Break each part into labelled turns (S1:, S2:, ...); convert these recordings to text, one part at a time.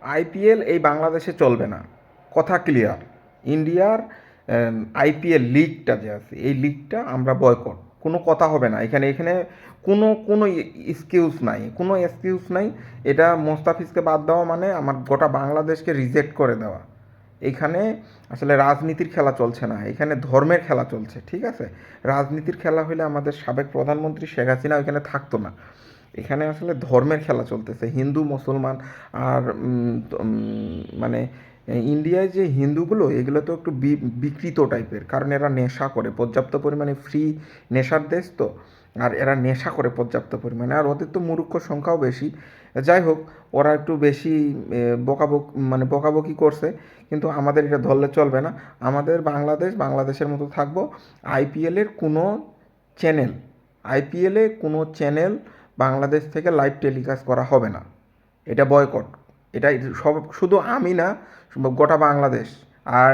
S1: IPL এই বাংলাদেশে চলবে না, কথা ক্লিয়ার। ইন্ডিয়ার আইপিএল লিগটা যে আছে এই লিগটা আমরা বয়কট, কোনো কথা হবে না এখানে। এখানে কোনো এক্সকিউজ নাই, কোনো এক্সকিউজ নাই। এটা মোস্তাফিজকে বাদ দেওয়া মানে আমার গোটা বাংলাদেশকে রিজেক্ট করে দেওয়া। এখানে আসলে রাজনীতির খেলা চলছে না, এখানে ধর্মের খেলা চলছে, ঠিক আছে? রাজনীতির খেলা হলে আমাদের সাবেক প্রধানমন্ত্রী শেখ হাসিনা ওইখানে থাকতো না। এখানে আসলে ধর্মের খেলা চলতেছে, হিন্দু মুসলমান। আর মানে ইন্ডিয়ায় যে হিন্দুগুলো এগুলো তো একটু বিকৃত টাইপের, কারণ এরা নেশা করে পর্যাপ্ত পরিমাণে, ফ্রি নেশার দেশ তো। আর এরা নেশা করে পর্যাপ্ত পরিমাণে, আর ওদের তো মূর্খ সংখ্যাও বেশি। যাই হোক, ওরা একটু বেশি বকাবকি করছে, কিন্তু আমাদের এটা ধরলে চলবে না। আমাদের বাংলাদেশের মতো থাকবো। আইপিএলের কোনো চ্যানেল আইপিএলে কোনো চ্যানেল বাংলাদেশ থেকে লাইভ টেলিকাস্ট করা হবে না, এটা বয়কট। এটা সব, শুধু আমি না, গোটা বাংলাদেশ। আর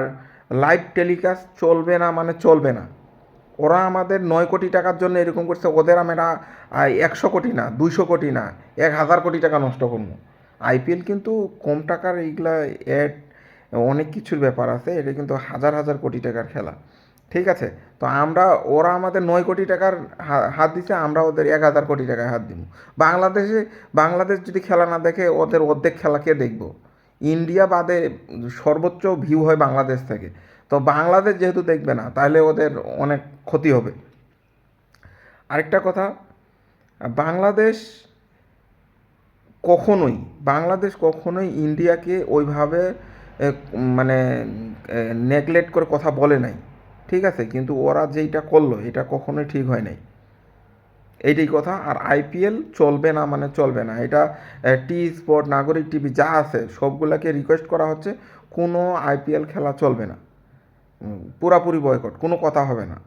S1: লাইভ টেলিকাস্ট চলবে না মানে চলবে না। ওরা আমাদের 9 কোটি টাকার জন্য এরকম করছে, ওদের আমরা 100 কোটি না, 200 কোটি না, 1000 কোটি টাকা নষ্ট করবো। আইপিএল কিন্তু কম টাকার, এইগুলা অ্যাড অনেক কিছুর ব্যাপার আছে, এটা কিন্তু হাজার হাজার কোটি টাকার খেলা, ঠিক আছে? তো ওরা আমাদের 9 কোটি টাকার হাত দিছে, আমরা ওদের 1000 কোটি টাকায় হাত দিব। বাংলাদেশ যদি খেলা না দেখে, ওদের অর্ধেক খেলা কে দেখবো? ইন্ডিয়া বাদে সর্বোচ্চ ভিউ হয় বাংলাদেশ থেকে। তো বাংলাদেশ যেহেতু দেখবে না, তাহলে ওদের অনেক ক্ষতি হবে। আরেকটা কথা, বাংলাদেশ কখনোই বাংলাদেশ কখনোই ইন্ডিয়াকে ওইভাবে মানে নেগলেক্ট করে কথা বলে নাই, ঠিক আছে? কিন্তু ওরা যেইটা করলো এটা কখনোই ঠিক হয় নাই, এইটাই কথা। আর আইপিএল চলবে না মানে চলবে না, এটা টি স্পোর্ট, নাগরিক টিভি যা আছে সবগুলোকে রিকোয়েস্ট করা হচ্ছে, কোনো আইপিএল খেলা চলবে না, পুরাপুরি বয়কট, কোনো কথা হবে না।